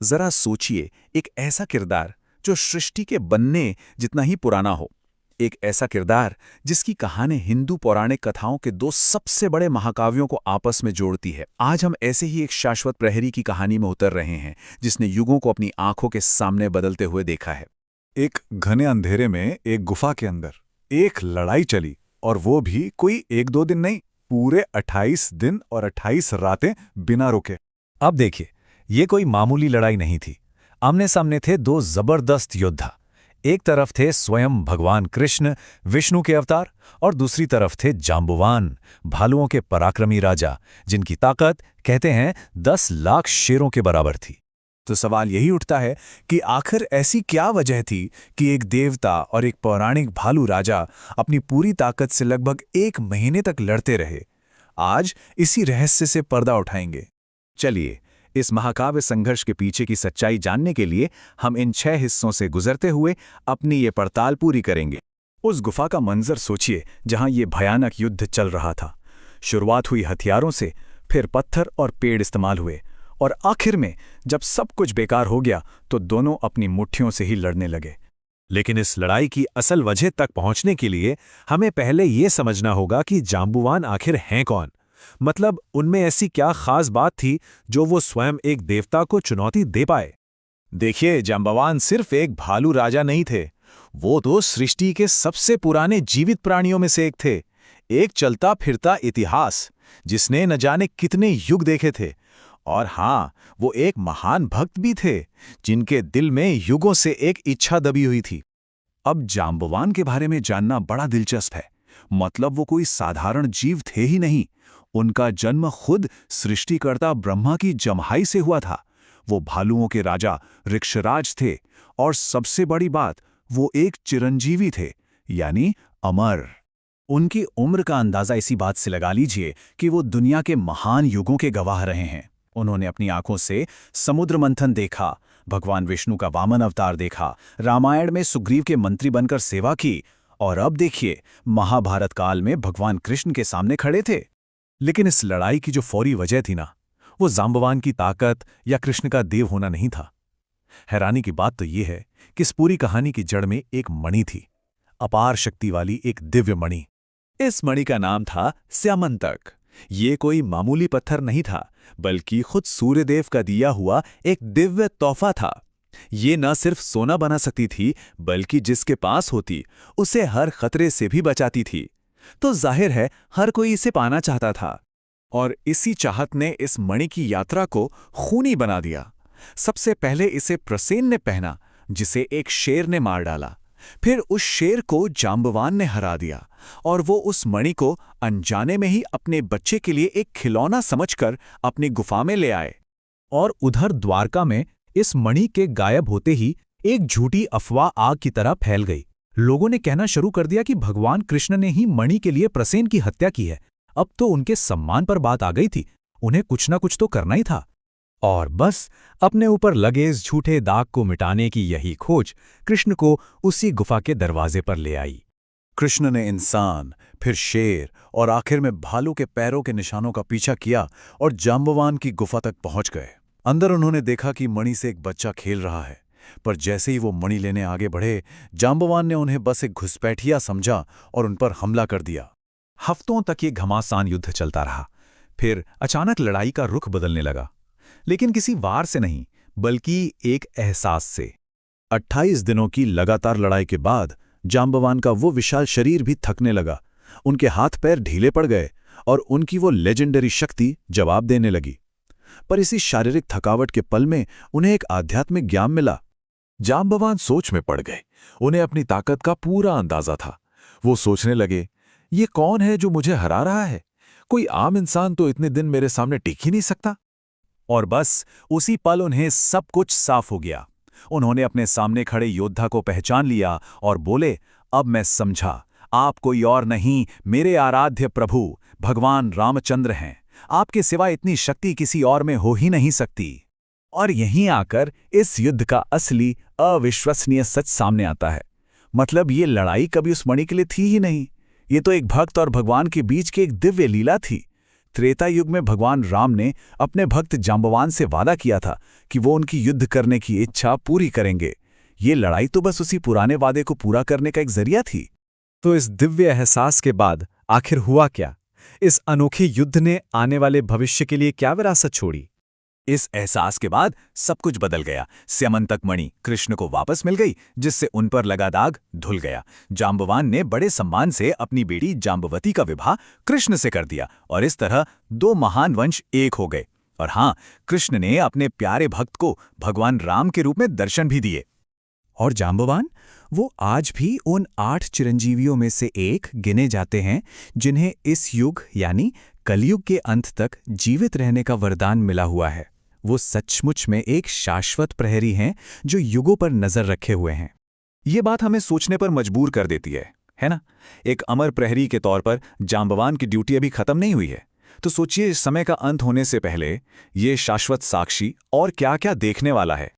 जरा सोचिए, एक ऐसा किरदार जो सृष्टि के बनने जितना ही पुराना हो। एक ऐसा किरदार जिसकी कहानी हिंदू पौराणिक कथाओं के दो सबसे बड़े महाकाव्यों को आपस में जोड़ती है। आज हम ऐसे ही एक शाश्वत प्रहरी की कहानी में उतर रहे हैं, जिसने युगों को अपनी आंखों के सामने बदलते हुए देखा है। एक घने अंधेरे में एक गुफा के अंदर एक लड़ाई चली, और वो भी कोई एक दो दिन नहीं, पूरे 28 दिन और 28 रातें बिना रुके। अब देखिए, ये कोई मामूली लड़ाई नहीं थी। आमने सामने थे दो जबरदस्त योद्धा। एक तरफ थे स्वयं भगवान कृष्ण, विष्णु के अवतार, और दूसरी तरफ थे जांबुवान, भालुओं के पराक्रमी राजा, जिनकी ताकत कहते हैं 10 लाख शेरों के बराबर थी। तो सवाल यही उठता है कि आखिर ऐसी क्या वजह थी कि एक देवता और एक पौराणिक भालू राजा अपनी पूरी ताकत से लगभग 1 महीने तक लड़ते रहे। आज इसी रहस्य से पर्दा उठाएंगे। चलिए, इस महाकाव्य संघर्ष के पीछे की सच्चाई जानने के लिए हम इन 6 हिस्सों से गुजरते हुए अपनी ये पड़ताल पूरी करेंगे। उस गुफा का मंजर सोचिए, जहां ये भयानक युद्ध चल रहा था। शुरुआत हुई हथियारों से, फिर पत्थर और पेड़ इस्तेमाल हुए, और आखिर में जब सब कुछ बेकार हो गया तो दोनों अपनी मुट्ठियों से ही लड़ने लगे। लेकिन इस लड़ाई की असल वजह तक पहुंचने के लिए हमें पहले ये समझना होगा कि जांबुवान आखिर हैं कौन। मतलब उनमें ऐसी क्या खास बात थी जो वो स्वयं एक देवता को चुनौती दे पाए। देखिए, जांबवान सिर्फ एक भालू राजा नहीं थे, वो तो सृष्टि के सबसे पुराने जीवित प्राणियों में से एक थे। एक चलता फिरता इतिहास जिसने न जाने कितने युग देखे थे। और हाँ, वो एक महान भक्त भी थे, जिनके दिल में युगों से एक इच्छा दबी हुई थी। अब जांबवान के बारे में जानना बड़ा दिलचस्प है। मतलब वो कोई साधारण जीव थे ही नहीं। उनका जन्म खुद सृष्टिकर्ता ब्रह्मा की जम्हाई से हुआ था। वो भालुओं के राजा ऋक्षराज थे, और सबसे बड़ी बात, वो एक चिरंजीवी थे, यानी अमर। उनकी उम्र का अंदाजा इसी बात से लगा लीजिए कि वो दुनिया के महान युगों के गवाह रहे हैं। उन्होंने अपनी आंखों से समुद्र मंथन देखा, भगवान विष्णु का वामन अवतार देखा, रामायण में सुग्रीव के मंत्री बनकर सेवा की, और अब देखिए, महाभारत काल में भगवान कृष्ण के सामने खड़े थे। लेकिन इस लड़ाई की जो फौरी वजह थी ना, वो जांबवान की ताकत या कृष्ण का देव होना नहीं था। हैरानी की बात तो ये है कि इस पूरी कहानी की जड़ में एक मणि थी, अपार शक्ति वाली एक दिव्य मणि। इस मणि का नाम था स्यामंतक। ये कोई मामूली पत्थर नहीं था, बल्कि खुद सूर्यदेव का दिया हुआ एक दिव्य तोहफा था। ये न सिर्फ सोना बना सकती थी, बल्कि जिसके पास होती उसे हर खतरे से भी बचाती थी। तो जाहिर है, हर कोई इसे पाना चाहता था, और इसी चाहत ने इस मणि की यात्रा को खूनी बना दिया। सबसे पहले इसे प्रसेन ने पहना, जिसे एक शेर ने मार डाला। फिर उस शेर को जांबवान ने हरा दिया, और वो उस मणि को अनजाने में ही अपने बच्चे के लिए एक खिलौना समझकर अपनी गुफा में ले आए। और उधर द्वारका में इस मणि के गायब होते ही एक झूठी अफवाह आग की तरह फैल गई। लोगों ने कहना शुरू कर दिया कि भगवान कृष्ण ने ही मणि के लिए प्रसेन की हत्या की है। अब तो उनके सम्मान पर बात आ गई थी, उन्हें कुछ ना कुछ तो करना ही था। और बस अपने ऊपर लगे इस झूठे दाग को मिटाने की यही खोज कृष्ण को उसी गुफा के दरवाजे पर ले आई। कृष्ण ने इंसान, फिर शेर, और आखिर में भालू के पैरों के निशानों का पीछा किया और जांबवान की गुफा तक पहुंच गए। अंदर उन्होंने देखा कि मणि से एक बच्चा खेल रहा है, पर जैसे ही वो मणि लेने आगे बढ़े, जांबवान ने उन्हें बस एक घुसपैठिया समझा और उन पर हमला कर दिया। हफ्तों तक ये घमासान युद्ध चलता रहा। फिर अचानक लड़ाई का रुख बदलने लगा, लेकिन किसी वार से नहीं, बल्कि एक एहसास से। 28 दिनों की लगातार लड़ाई के बाद जांबवान का वो विशाल शरीर भी थकने लगा। उनके हाथ पैर ढीले पड़ गए, और उनकी वो लेजेंडरी शक्ति जवाब देने लगी। पर इसी शारीरिक थकावट के पल में उन्हें एक आध्यात्मिक ज्ञान मिला। जांबवान सोच में पड़ गए। उन्हें अपनी ताकत का पूरा अंदाजा था। वो सोचने लगे, ये कौन है जो मुझे हरा रहा है? कोई आम इंसान तो इतने दिन मेरे सामने टिक ही नहीं सकता। और बस उसी पल उन्हें सब कुछ साफ हो गया। उन्होंने अपने सामने खड़े योद्धा को पहचान लिया और बोले, अब मैं समझा, आप कोई और नहीं, मेरे आराध्य प्रभु भगवान रामचंद्र हैं। आपके सिवा इतनी शक्ति किसी और में हो ही नहीं सकती। और यहीं आकर इस युद्ध का असली अविश्वसनीय सच सामने आता है। मतलब ये लड़ाई कभी उस मणि के लिए थी ही नहीं, ये तो एक भक्त और भगवान के बीच की एक दिव्य लीला थी। त्रेता युग में भगवान राम ने अपने भक्त जांबवान से वादा किया था कि वो उनकी युद्ध करने की इच्छा पूरी करेंगे। ये लड़ाई तो बस उसी पुराने वादे को पूरा करने का एक जरिया थी। तो इस दिव्य एहसास के बाद आखिर हुआ क्या? इस अनोखे युद्ध ने आने वाले भविष्य के लिए क्या विरासत छोड़ी? इस एहसास के बाद सब कुछ बदल गया। स्यमंतक मणि कृष्ण को वापस मिल गई, जिससे उन पर लगा दाग धुल गया। जांबवान ने बड़े सम्मान से अपनी बेटी जांबवती का विवाह कृष्ण से कर दिया और इस तरह दो महान वंश एक हो गए। और हाँ, कृष्ण ने अपने प्यारे भक्त को भगवान राम के रूप में दर्शन भी दिए। और जांबवान, वो आज भी उन 8 चिरंजीवियों में से एक गिने जाते हैं जिन्हें इस युग यानी कलयुग के अंत तक जीवित रहने का वरदान मिला हुआ है। वो सचमुच में एक शाश्वत प्रहरी हैं जो युगों पर नजर रखे हुए हैं। ये बात हमें सोचने पर मजबूर कर देती है ना? एक अमर प्रहरी के तौर पर जांबवान की ड्यूटी अभी खत्म नहीं हुई है। तो सोचिए, इस समय का अंत होने से पहले ये शाश्वत साक्षी और क्या क्या देखने वाला है।